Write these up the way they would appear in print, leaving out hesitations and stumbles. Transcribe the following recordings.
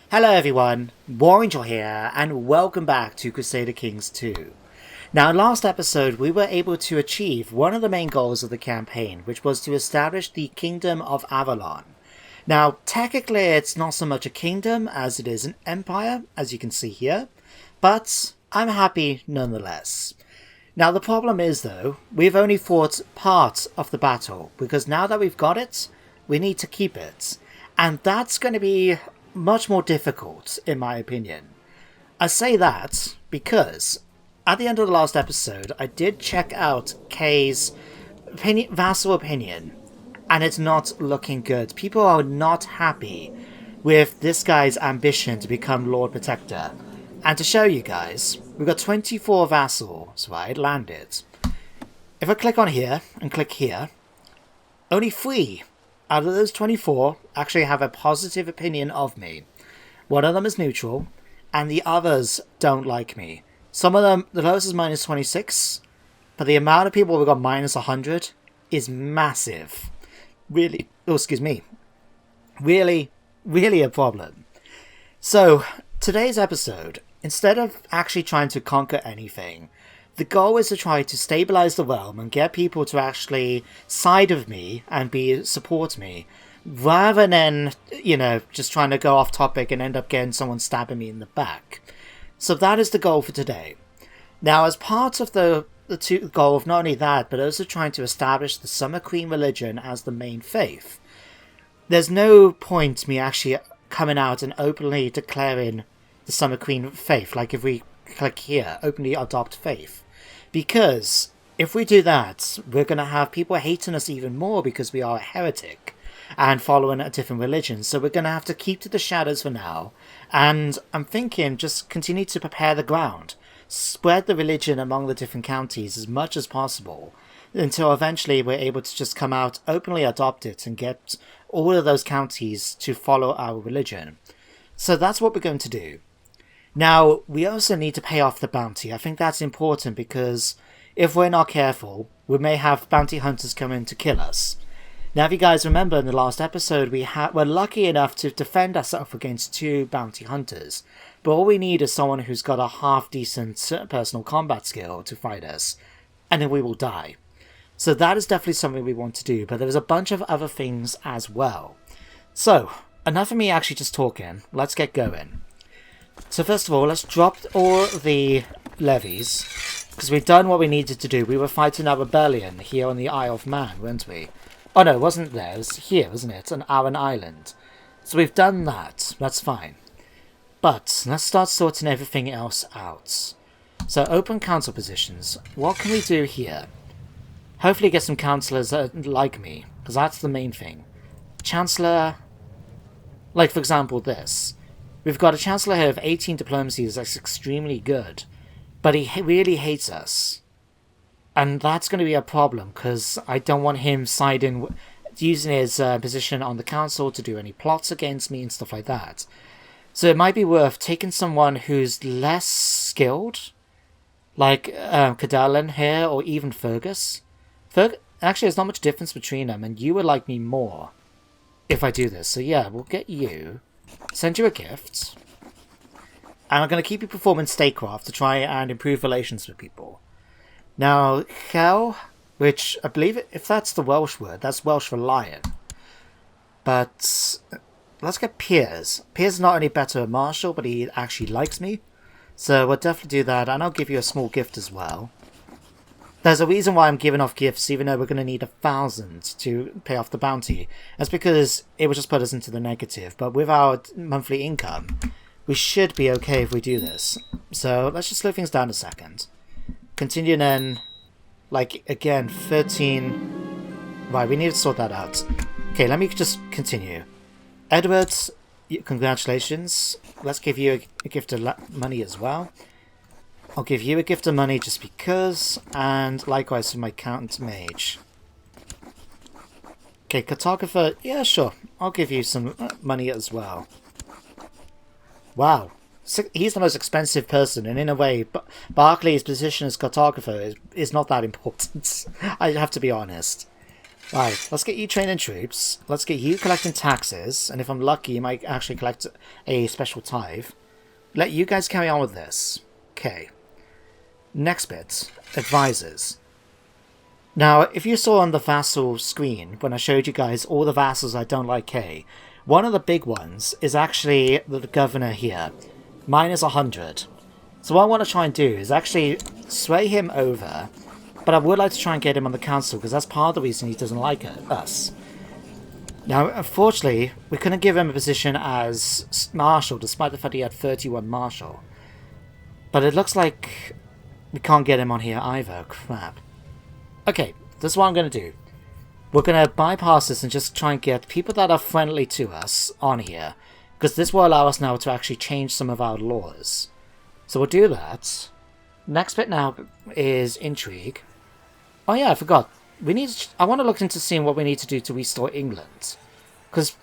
Hello everyone, Warangel here, and welcome back to Crusader Kings 2. Now, in last episode, we were able to achieve one of the main goals of the campaign, which was to establish the Kingdom of Avalon. Now, technically, it's not so much a kingdom as it is an empire, as you can see here, but I'm happy nonetheless. Now, the problem is, though, we've only fought part of the battle, because now that we've got it, we need to keep it. And that's going to be much more difficult, in my opinion. I say that because at the end of the last episode, I did check out Kay's vassal opinion, and it's not looking good. People are not happy with this guy's ambition to become Lord Protector. And to show you guys, we've got 24 vassals, right, landed. If I click on here and click here, only 3 out of those 24 actually have a positive opinion of me. One of them is neutral, and the others don't like me. Some of them, the lowest is minus 26, but the amount of people who got minus 100 is massive. Really, oh, excuse me. Really a problem. So, today's episode, instead of actually trying to conquer anything, the goal is to try to stabilize the realm and get people to actually side with me and support me, rather than, just trying to go off topic and end up getting someone stabbing me in the back. So that is the goal for today. Now, as part of the goal of not only that, but also trying to establish the Summer Queen religion as the main faith, there's no point me actually coming out and openly declaring the Summer Queen faith, like if we click here, openly adopt faith. Because if we do that, we're going to have people hating us even more because we are a heretic and following a different religion. So we're going to have to keep to the shadows for now. And I'm thinking just continue to prepare the ground. Spread the religion among the different counties as much as possible until eventually we're able to just come out, openly adopt it, and get all of those counties to follow our religion. So that's what we're going to do. Now, we also need to pay off the bounty. I think that's important because if we're not careful, we may have bounty hunters come in to kill us. Now, if you guys remember in the last episode, we're lucky enough to defend ourselves against 2 bounty hunters. But all we need is someone who's got a half-decent personal combat skill to fight us, and then we will die. So that is definitely something we want to do, but there's a bunch of other things as well. So, enough of me actually just talking. Let's get going. So first of all, let's drop all the levies, because we've done what we needed to do. We were fighting our rebellion here on the Isle of Man, weren't we? Oh no, it wasn't there, it was here, wasn't it? On Aran Island. So we've done that, that's fine. But, let's start sorting everything else out. So, open council positions. What can we do here? Hopefully get some councillors that like me, because that's the main thing. Chancellor, like for example this. We've got a Chancellor here of 18 diplomacies that's extremely good, but he really hates us. And that's going to be a problem, because I don't want him using his position on the council to do any plots against me and stuff like that. So it might be worth taking someone who's less skilled, like Cadalin here, or even Fergus. Actually, there's not much difference between them, and you would like me more if I do this. So yeah, we'll get you. Send you a gift. And I'm going to keep you performing statecraft to try and improve relations with people. Now, Hel, which I believe, if that's the Welsh word, that's Welsh for lion. But let's get Piers. Piers is not only better at martial, but he actually likes me. So we'll definitely do that, and I'll give you a small gift as well. There's a reason why I'm giving off gifts, even though we're going to need 1,000 to pay off the bounty. That's because it will just put us into the negative. But with our monthly income, we should be okay if we do this. So let's just slow things down a second. Continue then, like, again, 13... Right, we need to sort that out. Okay, let me just continue. Edward, congratulations. Let's give you a gift of money as well. I'll give you a gift of money just because, and likewise for my Count Mage. Okay, Cartographer, yeah, sure. I'll give you some money as well. Wow. He's the most expensive person, and in a way, Barclay's position as Cartographer is not that important. I have to be honest. Right, let's get you training troops. Let's get you collecting taxes. And if I'm lucky, you might actually collect a special tithe. Let you guys carry on with this. Okay. Next bit. Advisors. Now, if you saw on the vassal screen, when I showed you guys all the vassals I don't like K, one of the big ones is actually the governor here. Mine is 100. So what I want to try and do is actually sway him over, but I would like to try and get him on the council, because that's part of the reason he doesn't like us. Now, unfortunately, we couldn't give him a position as marshal, despite the fact he had 31 marshal. But it looks like we can't get him on here either. Crap. Okay, this is what I'm going to do. We're going to bypass this and just try and get people that are friendly to us on here, because this will allow us now to actually change some of our laws. So we'll do that. Next bit now is intrigue. Oh yeah, I forgot. I want to look into seeing what we need to do to restore England. Because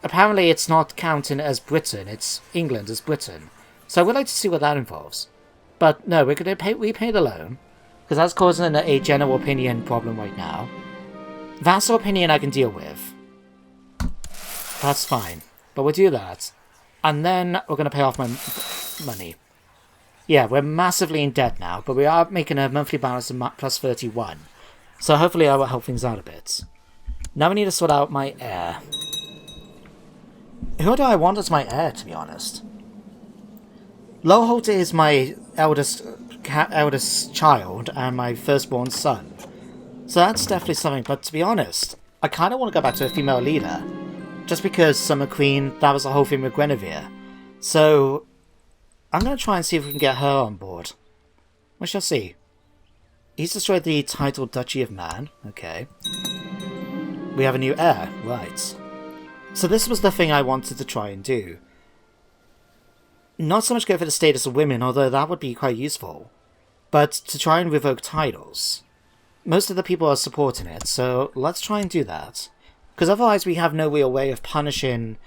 apparently it's not counting as Britain, it's England as Britain. So I would like to see what that involves. But no, we're going to repay the loan, because that's causing a general opinion problem right now. Vassal opinion I can deal with. That's fine. But we'll do that. And then we're going to pay off my money. Yeah, we're massively in debt now, but we are making a monthly balance of plus 31. So hopefully I will help things out a bit. Now we need to sort out my heir. Who do I want as my heir, to be honest? Lowholt is my eldest child and my firstborn son. So that's definitely something, but to be honest, I kind of want to go back to a female leader. Just because Summer Queen, that was the whole thing with Guinevere. So I'm going to try and see if we can get her on board. We shall see. He's destroyed the titled Duchy of Man. Okay. We have a new heir. Right. So this was the thing I wanted to try and do. Not so much go for the status of women, although that would be quite useful. But to try and revoke titles. Most of the people are supporting it, so let's try and do that. Because otherwise we have no real way of punishing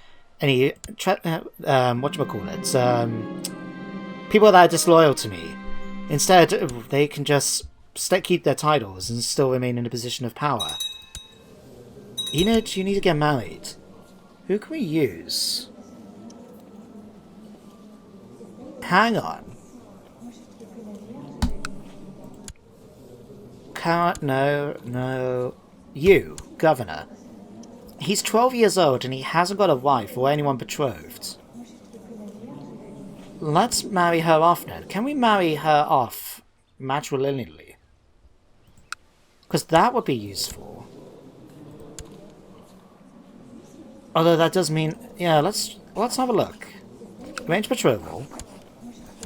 any, people that are disloyal to me. Instead, they can just keep their titles and still remain in a position of power. Enid, you need to get married. Who can we use? Hang on. No. You, Governor. He's 12 years old and he hasn't got a wife or anyone betrothed. Let's marry her off then. Can we marry her off matrilineally? Because that would be useful. Although that does mean... Yeah, let's have a look. Arrange betrothal.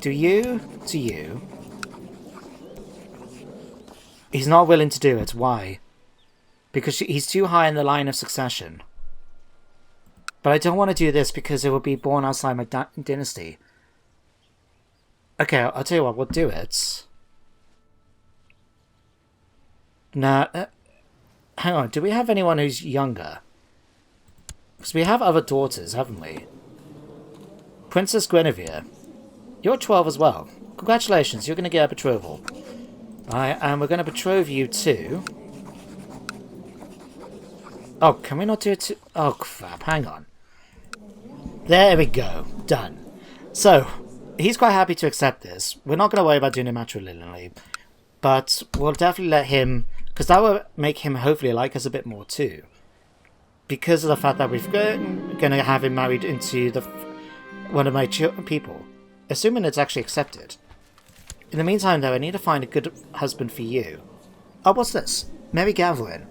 Do you to you. He's not willing to do it. Why? Because he's too high in the line of succession. But I don't want to do this because it will be born outside my dynasty. Okay, I'll tell you what, we'll do it. Nah, hang on, do we have anyone who's younger? Because we have other daughters, haven't we? Princess Guinevere. You're 12 as well. Congratulations, you're going to get a betrothal. And we're going to betroth you too. Oh, can we not do it too? Oh, crap, hang on. There we go. Done. So, he's quite happy to accept this. We're not going to worry about doing it matrilineally. But we'll definitely let him... Because that will make him hopefully like us a bit more too. Because of the fact that we're going to have him married into one of my people. Assuming it's actually accepted. In the meantime, though, I need to find a good husband for you. Oh, what's this? Merry gathering.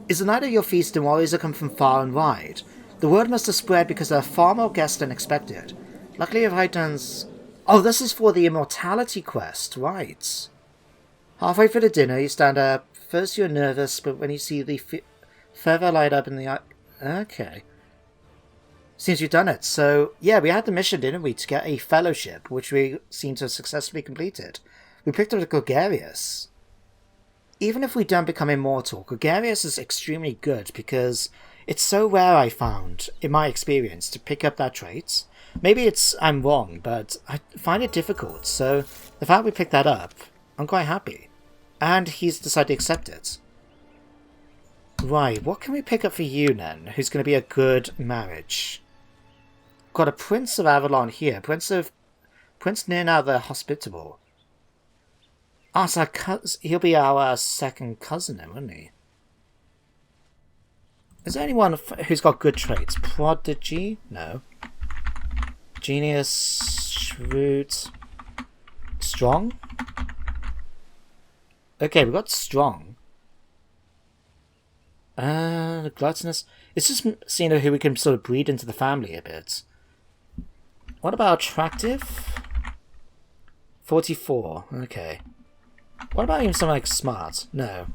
Is the night of your feast and warriors that come from far and wide? The word must have spread because there are far more guests than expected. Luckily, if I done... Oh, this is for the Immortality quest, right. Halfway through the dinner, you stand up. First you're nervous, but when you see the feather light up in the eye... Okay. Seems you've done it. So, yeah, we had the mission, didn't we, to get a fellowship, which we seem to have successfully completed. We picked up the Gregarious. Even if we don't become immortal, Gregarious is extremely good because it's so rare, I found, in my experience, to pick up that trait. Maybe I'm wrong, but I find it difficult, so the fact we picked that up, I'm quite happy. And he's decided to accept it. Right, what can we pick up for you then? Who's going to be a good marriage? Got a Prince of Avalon here. Prince Nina the Hospitable. Ah, so he'll be our second cousin then, wouldn't he? Is there anyone who's got good traits? Prodigy? No. Genius, shrewd, strong? Okay, we got strong. Gluttonous. It's just seeing who we can sort of breed into the family a bit. What about attractive? 44. Okay. What about even something like smart? No.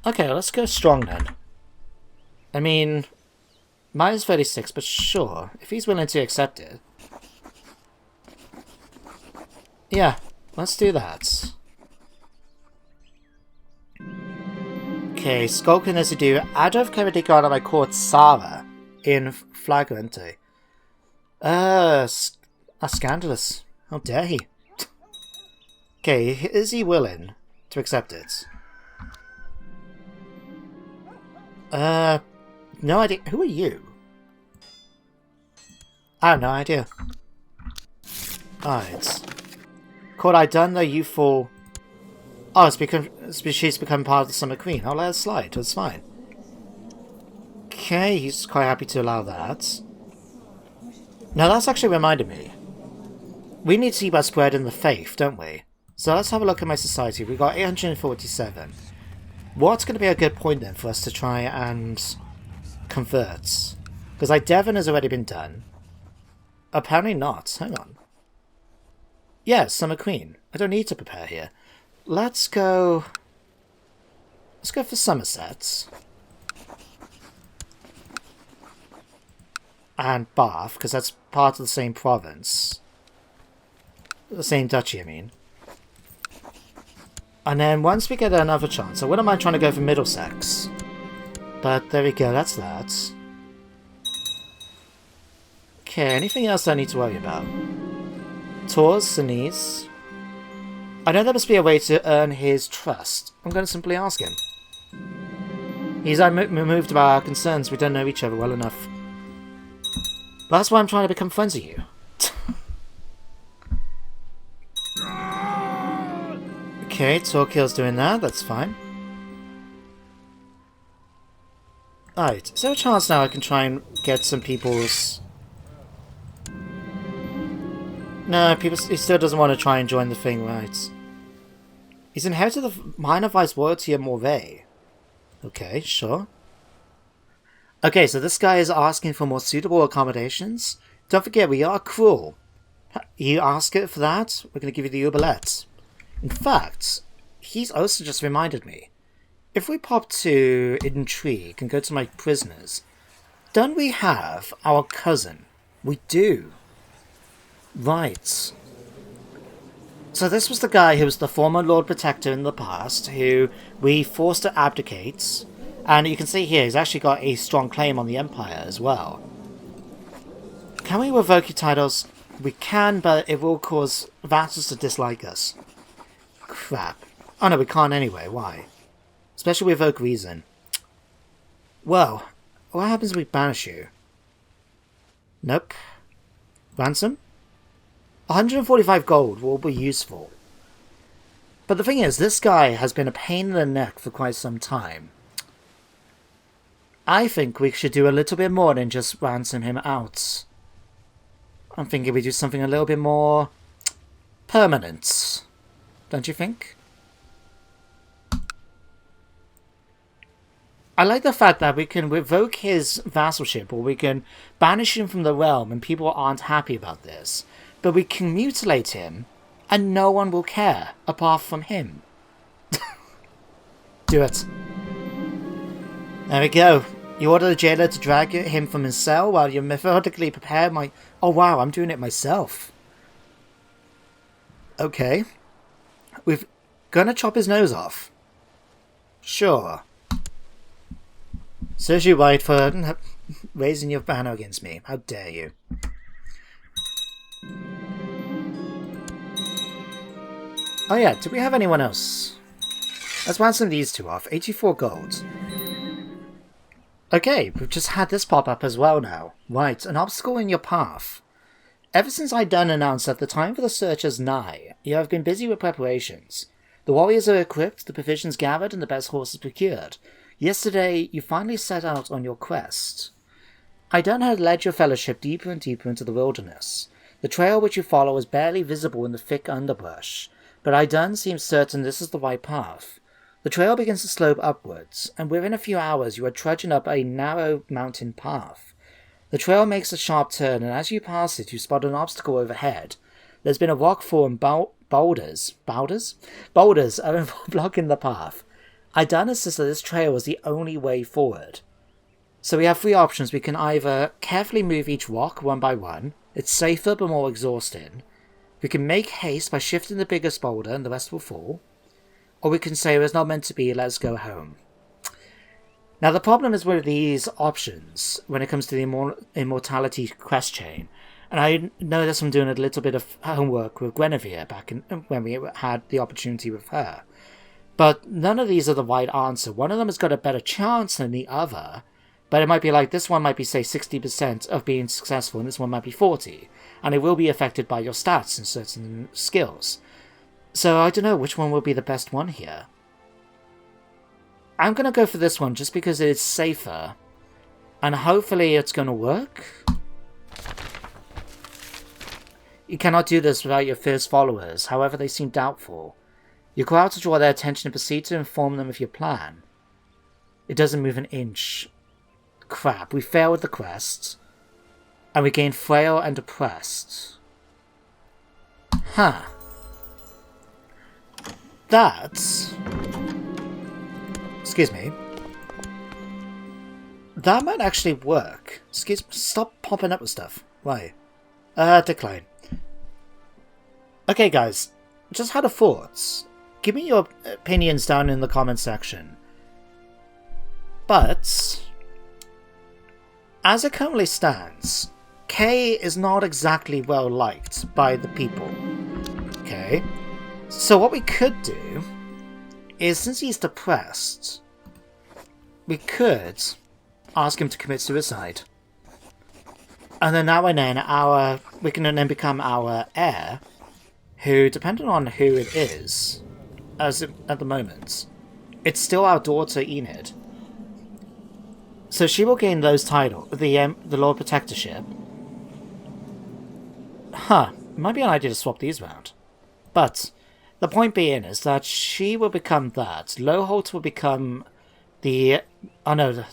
Okay, let's go strong then. I mean, mine is 36, but sure, if he's willing to accept it. Yeah, let's do that. Okay, Skulkin as you do. I don't have clarity card on my court Sara in Flagrante. Scandalous. How dare he? Okay, is he willing to accept it? No idea. Who are you? I have no idea. Alright. Could I done the youthful... Oh, she's become part of the Summer Queen. I'll let her slide. That's fine. Okay, he's quite happy to allow that. Now that's actually reminded me. We need to see about spreading the faith, don't we? So let's have a look at my society. We've got 847. What's going to be a good point then for us to try and convert? Because like Devon has already been done. Apparently not. Hang on. Yes, Summer Queen. I don't need to prepare here. Let's go for Somerset. And Bath, because that's part of the same province. The same duchy, I mean. And then once we get another chance, I wouldn't mind trying to go for Middlesex. But there we go, that's that. Okay, anything else I need to worry about? Tours, Sinise. I know there must be a way to earn his trust. I'm going to simply ask him. He's removed about our concerns. We don't know each other well enough. But that's why I'm trying to become friends with you. Okay, Torquil's doing that. That's fine. Alright, is there a chance now I can try and get some people's... No, he still doesn't want to try and join the thing, right? He's inherited the minor viceroyalty of Morvay. Okay, sure. Okay, so this guy is asking for more suitable accommodations. Don't forget, we are cruel. You ask it for that, we're going to give you the oubliette. In fact, he's also just reminded me. If we pop to Intrigue and go to my prisoners, don't we have our cousin? We do. Right. So this was the guy who was the former Lord Protector in the past, who we forced to abdicate. And you can see here, he's actually got a strong claim on the Empire as well. Can we revoke your titles? We can, but it will cause vassals to dislike us. Crap. Oh no, we can't anyway. Why? Especially revoke reason. Well, what happens if we banish you? Nope. Ransom? 145 gold will be useful. But the thing is, this guy has been a pain in the neck for quite some time. I think we should do a little bit more than just ransom him out. I'm thinking we do something a little bit more permanent. Don't you think? I like the fact that we can revoke his vassalship, or we can banish him from the realm and people aren't happy about this. But we can mutilate him and no one will care apart from him. Do it. There we go. You order the jailer to drag him from his cell while you methodically prepare my... Oh wow, I'm doing it myself. Okay. We're gonna chop his nose off. Sure. Serves you right for raising your banner against me. How dare you. Oh yeah, do we have anyone else? Let's round some of these two off. 84 gold. Okay, we've just had this pop up as well now. Right, an obstacle in your path. Ever since I done announced that the time for the search is nigh, you have been busy with preparations. The warriors are equipped, the provisions gathered, and the best horses procured. Yesterday, you finally set out on your quest. I done had led your fellowship deeper and deeper into the wilderness. The trail which you follow is barely visible in the thick underbrush, but I done seems certain this is the right path. The trail begins to slope upwards, and within a few hours you are trudging up a narrow mountain path. The trail makes a sharp turn, and as you pass it, you spot an obstacle overhead. There's been a rock form boulders are blocking the path. I done insist that this trail is the only way forward. So we have three options. We can either carefully move each rock one by one. It's safer but more exhausting. We can make haste by shifting the biggest boulder and the rest will fall. Or we can say it's not meant to be, let's go home. Now the problem is with these options when it comes to the Immortality quest chain. And I noticed I'm doing a little bit of homework with Guinevere back when we had the opportunity with her. But none of these are the right answer. One of them has got a better chance than the other. But it might be like, this one might be, say, 60% of being successful, and this one might be 40%. And it will be affected by your stats and certain skills. So I don't know which one will be the best one here. I'm going to go for this one just because it's safer. And hopefully it's going to work. You cannot do this without your fierce followers, however they seem doubtful. You go out to draw their attention and proceed to inform them of your plan. It doesn't move an inch. Crap, we fail with the quest. And we gain frail and depressed. Huh. That's... Excuse me. That might actually work. Excuse me, stop popping up with stuff. Why? Decline. Okay guys, just had a thought. Give me your opinions down in the comment section. But... as it currently stands, K is not exactly well liked by the people. Okay? So what we could do is, since he's depressed, we could ask him to commit suicide. And then now and then we can then become our heir, who, depending on who it is, at the moment, it's still our daughter Enid. So she will gain those titles, the Lord Protectorship. Huh, it might be an idea to swap these around. But the point being is that she will become that. Lowholt will become the... oh no,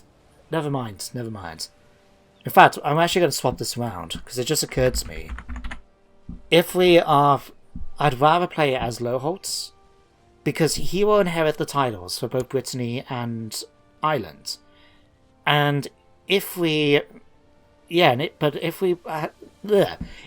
never mind. In fact, I'm actually going to swap this around, because it just occurred to me. If we are... I'd rather play it as Lowholt's, because he will inherit the titles for both Brittany and Ireland. And if we... yeah, but if we...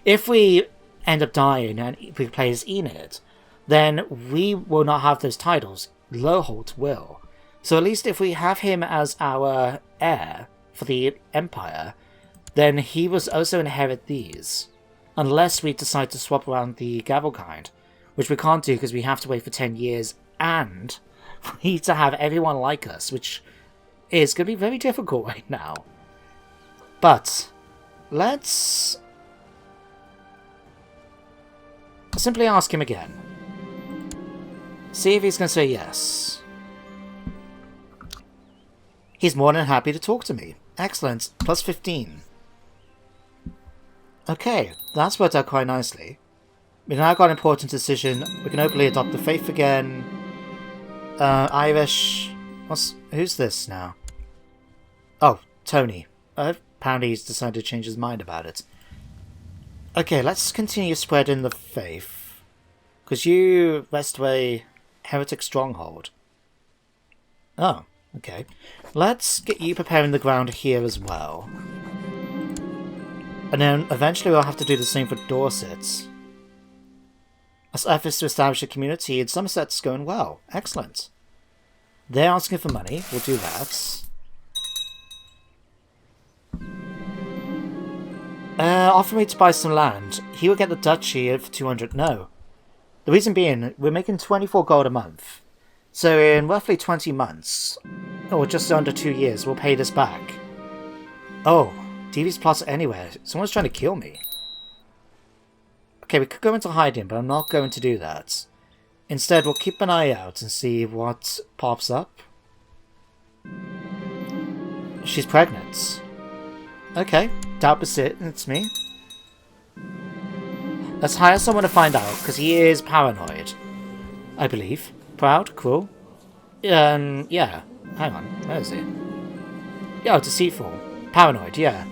if we end up dying and we play as Enid, then we will not have those titles. Lowholt will. So at least if we have him as our heir for the Empire, then he will also inherit these. Unless we decide to swap around the Gavelkind, which we can't do because we have to wait for 10 years, and we need to have everyone like us, which is going to be very difficult right now. But let's simply ask him again. See if he's going to say yes. He's more than happy to talk to me. Excellent. Plus 15. Okay, that's worked out quite nicely. We've now got an important decision. We can openly adopt the faith again. Irish... who's this now? Oh, Tony. Apparently he's decided to change his mind about it. Okay, let's continue spreading the faith. Because you rest away heretic stronghold. Oh, okay. Let's get you preparing the ground here as well. And then eventually we'll have to do the same for Dorset. As efforts to establish a community in Somerset's going well. Excellent. They're asking for money. We'll do that. Offer me to buy some land. He will get the duchy for 200. No. The reason being, we're making 24 gold a month. So in roughly 20 months, or just under 2 years, we'll pay this back. Oh, DV's plots anywhere. Someone's trying to kill me. Okay, we could go into hiding, but I'm not going to do that. Instead, we'll keep an eye out and see what pops up. She's pregnant. Okay, doubt it's me. Let's hire someone to find out, because he is paranoid. I believe. Proud? Cruel? Yeah. Hang on, where is he? Yeah, deceitful. Paranoid, yeah.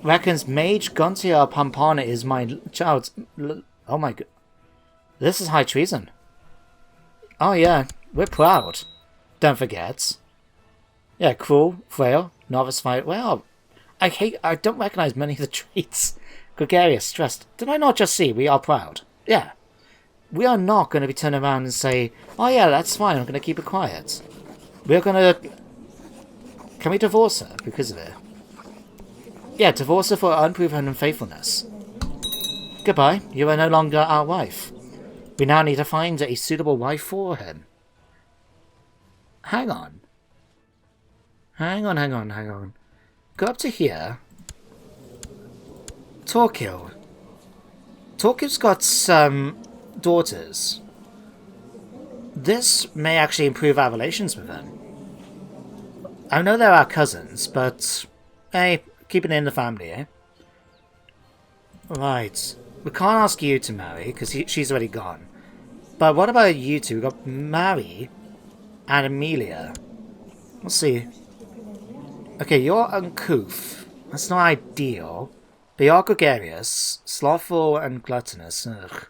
Reckons Mage Guntia Pampana is my child. Oh my god. This is high treason. Oh yeah, we're proud. Don't forget. Yeah, cruel, frail, novice fight. Well, I don't recognize many of the traits. Gregarious, stressed. Did I not just see we are proud? Yeah. We are not going to be turned around and say, oh yeah, that's fine, I'm going to keep it quiet. We're going to... Can we divorce her because of it? Yeah, divorce her for unproven unfaithfulness. Goodbye, you are no longer our wife. We now need to find a suitable wife for him. Hang on. Hang on. Go up to here. Torquil. Torquil's got some daughters. This may actually improve our relations with them. I know they're our cousins, but hey, keep it in the family, eh? Right. We can't ask you to marry, because she's already gone. But what about you two? We've got Mary and Amelia. Let's see. Okay, you're uncouth. That's not ideal. But you are gregarious, slothful, and gluttonous. Ugh.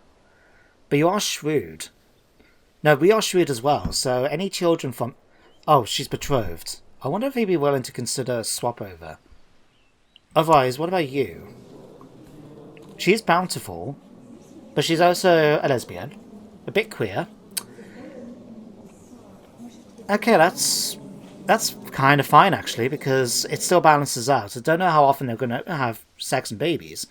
But you are shrewd. No, we are shrewd as well, so any children from... Oh, she's betrothed. I wonder if he'd be willing to consider a swap over. Otherwise, what about you? She's bountiful, but she's also a lesbian. A bit queer. Okay, that's kind of fine, actually, because it still balances out. I don't know how often they're going to have sex and babies,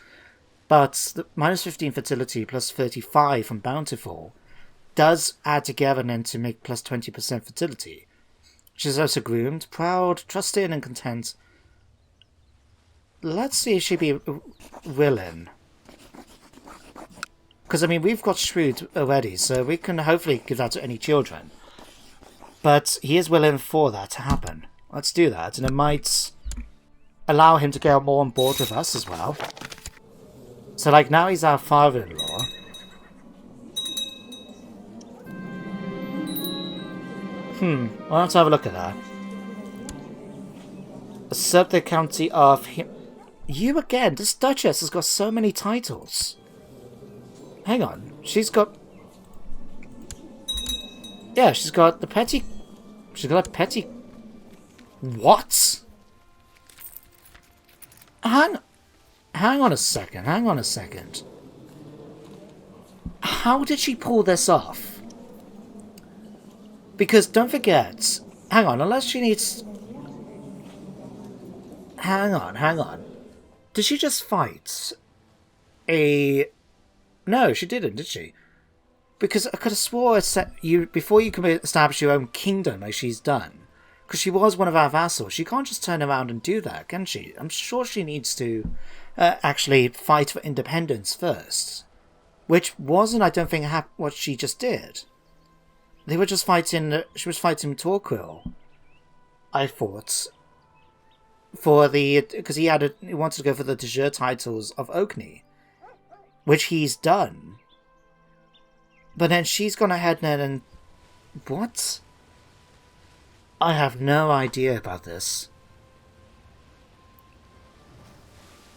but the minus 15 fertility plus 35 from bountiful does add together then to make plus 20% fertility. She's also groomed, proud, trusting, and content. Let's see if she'd be willing. Because, I mean, we've got shrewd already, so we can hopefully give that to any children. But he is willing for that to happen. Let's do that, and it might allow him to get more on board with us as well. So, like, now he's our father-in-law. I'll have to have a look at that. Usurp the county of him. You again, this Duchess has got so many titles. Hang on, she's got... Yeah, she's got the petty... She's got a petty... What? Hang on a second. How did she pull this off? Because, don't forget... Hang on, unless she needs... Hang on. Did she just fight a... No, she didn't, did she? Because I could have swore before you can establish your own kingdom, like she's done. Because she was one of our vassals. She can't just turn around and do that, can she? I'm sure she needs to actually fight for independence first. Which wasn't, I don't think, what she just did. They were just fighting... She was fighting Torquil, I thought. For the... Because he wanted to go for the de jure titles of Orkney. Which he's done. But then she's gone ahead and... What? I have no idea about this.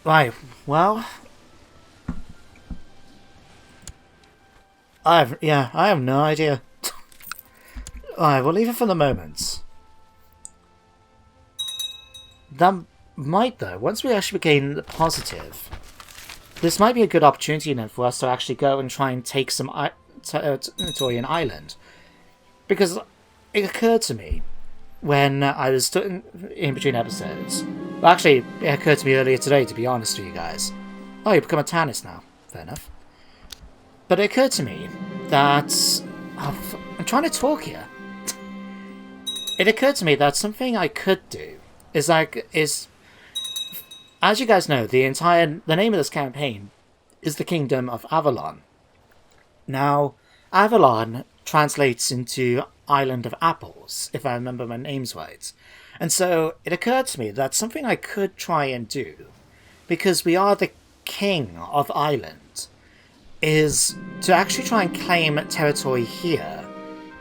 Right, well... I have no idea. Alright, we'll leave it for the moment. That might, though, once we actually became positive... This might be a good opportunity then for us to actually go and try and take some territory in Ireland. Because it occurred to me when I was in between episodes. Well, actually, it occurred to me earlier today, to be honest with you guys. Oh, you become a Tannis now. Fair enough. But it occurred to me that... I'm trying to talk here. It occurred to me that something I could do is as you guys know, the name of this campaign is the Kingdom of Avalon. Now, Avalon translates into Island of Apples, if I remember my names right. And so it occurred to me that something I could try and do, because we are the King of Ireland, is to actually try and claim territory here.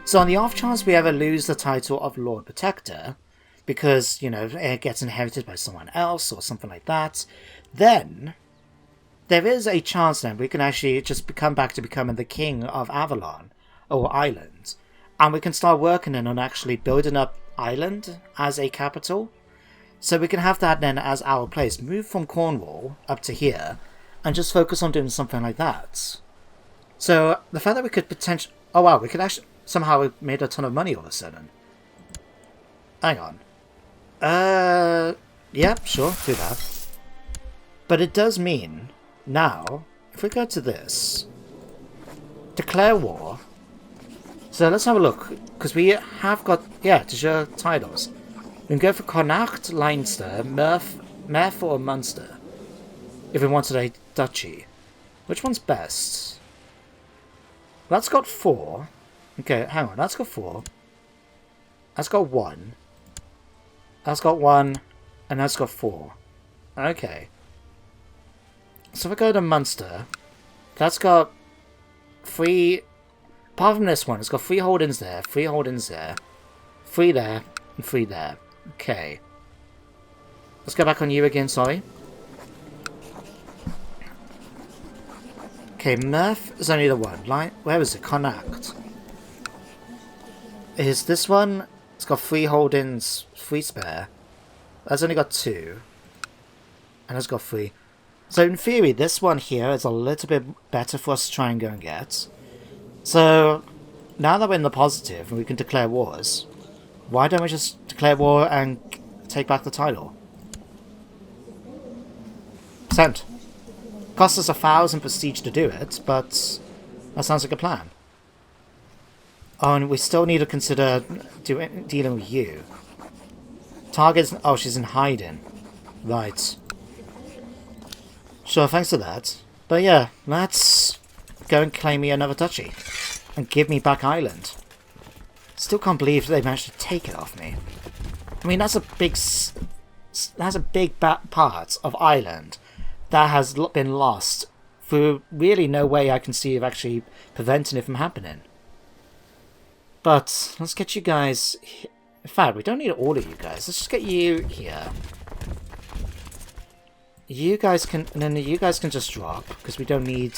So on the off chance we ever lose the title of Lord Protector, because, you know, it gets inherited by someone else or something like that, then there is a chance then we can actually just come back to becoming the King of Avalon, or Ireland, and we can start working on actually building up Ireland as a capital. So we can have that then as our place, move from Cornwall up to here, and just focus on doing something like that. So the fact that we could potentially... Oh wow, we could actually... Somehow we made a ton of money all of a sudden. Hang on. Yeah, sure, do that. But it does mean, now, if we go to this, declare war. So let's have a look, because we have got, yeah, to show titles. We can go for Connacht, Leinster, Merth or Munster, if we wanted a duchy. Which one's best? That's got 4. Okay, hang on, that's got 4. That's got 1. That's got 1. And that's got 4. Okay. So if I go to Munster, that's got 3... Apart from this one, it's got 3 holdings there, 3 holdings there, 3 there, and 3 there. Okay. Let's go back on you again, sorry. Okay, Merth is only the one. Where is it? Connacht. Is this one? It's got 3 holdings, 3 spare. That's only got 2. And it's got 3. So in theory, this one here is a little bit better for us to try and go and get. So, now that we're in the positive and we can declare wars, why don't we just declare war and take back the title? Sent. Costs us 1,000 prestige to do it, but that sounds like a plan. Oh, and we still need to consider dealing with you. Target's... Oh, she's in hiding. Right. Sure, thanks for that. But yeah, let's go and claim me another duchy. And give me back Ireland. Still can't believe they managed to take it off me. I mean, that's a big part of Ireland that has been lost through really no way I can see of actually preventing it from happening. But let's get you guys... In fact, we don't need all of you guys. Let's just get you here. You guys can... And then you guys can just drop, because we don't need...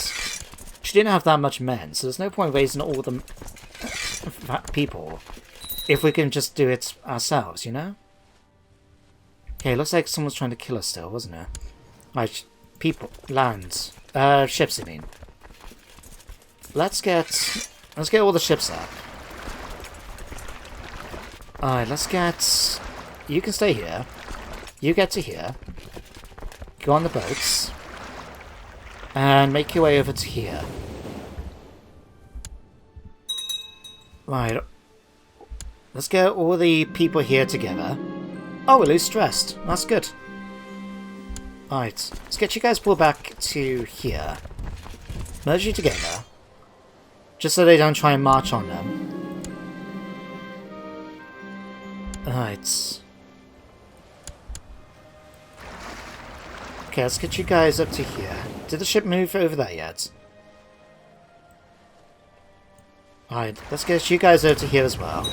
She didn't have that much men, so there's no point raising all the people if we can just do it ourselves, you know? Okay, looks like someone's trying to kill us still, wasn't it? Right, people, lands, ships, I mean. Let's get all the ships up. Alright, let's get... You can stay here. You get to here. Go on the boats. And make your way over to here. Right. Let's get all the people here together. Oh, we lose stressed. That's good. Right. Let's get you guys pulled back to here. Merge you together. Just so they don't try and march on them. Right. Okay, let's get you guys up to here. Did the ship move over there yet? Alright, let's get you guys over to here as well.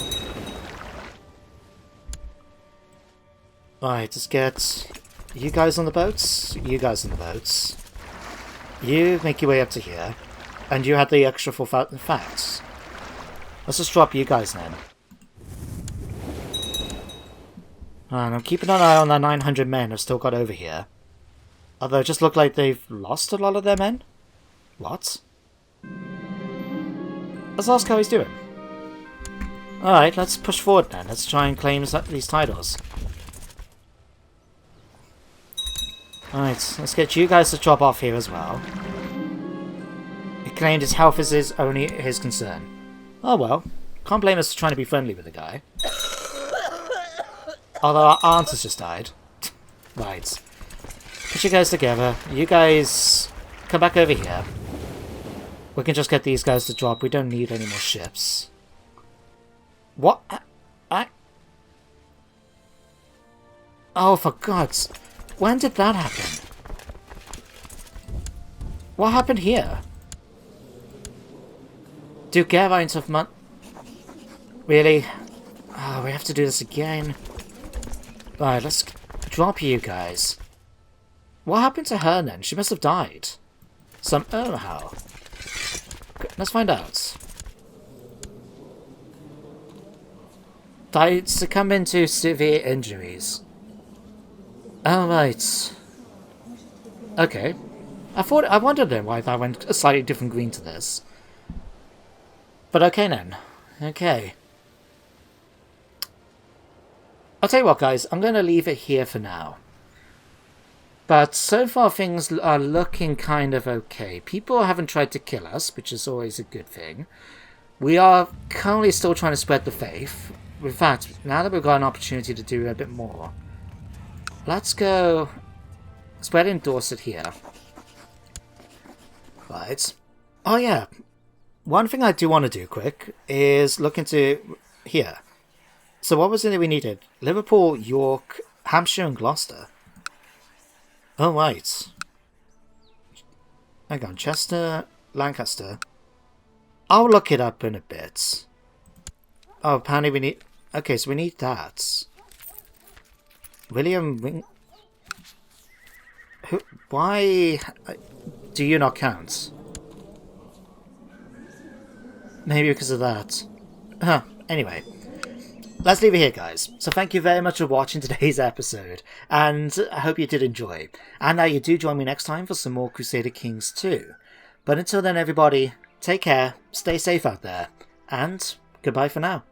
Alright, let's get you guys on the boats, you guys on the boats. You make your way up to here. And you had the extra 4 facts. Let's just drop you guys then. And I'm keeping an eye on that 900 men I've still got over here. Although it just looked like they've lost a lot of their men. What? Let's ask how he's doing. Alright, let's push forward then. Let's try and claim these titles. Alright, let's get you guys to drop off here as well. He claimed his health is only his concern. Oh well. Can't blame us for trying to be friendly with the guy. Although our aunt has just died. Right. Put you guys together. You guys come back over here. We can just get these guys to drop. We don't need any more ships. What? Oh, for God's... When did that happen? What happened here? Do Geraint of Mon... Really? Oh, we have to do this again. Right, let's drop you guys. What happened to her then? She must have died. Oh, how? Let's find out. Died succumbing to severe injuries. Oh, right. Okay. I wondered then why that went a slightly different green to this. But okay then. Okay. I'll tell you what, guys. I'm going to leave it here for now. But so far things are looking kind of okay. People haven't tried to kill us, which is always a good thing. We are currently still trying to spread the faith. In fact, now that we've got an opportunity to do a bit more, let's go spread endorsed here. Right. Oh yeah. One thing I do want to do quick is look into here. So what was it that we needed? Liverpool, York, Hampshire and Gloucester. Oh right. Hang on, Chester, Lancaster. I'll look it up in a bit. Oh, apparently we need... Okay, so we need that. William Wing... Who... Why... Do you not count? Maybe because of that. Huh, anyway. Let's leave it here, guys. So thank you very much for watching today's episode, and I hope you did enjoy. And now you do join me next time for some more Crusader Kings 2. But until then, everybody, take care, stay safe out there, and goodbye for now.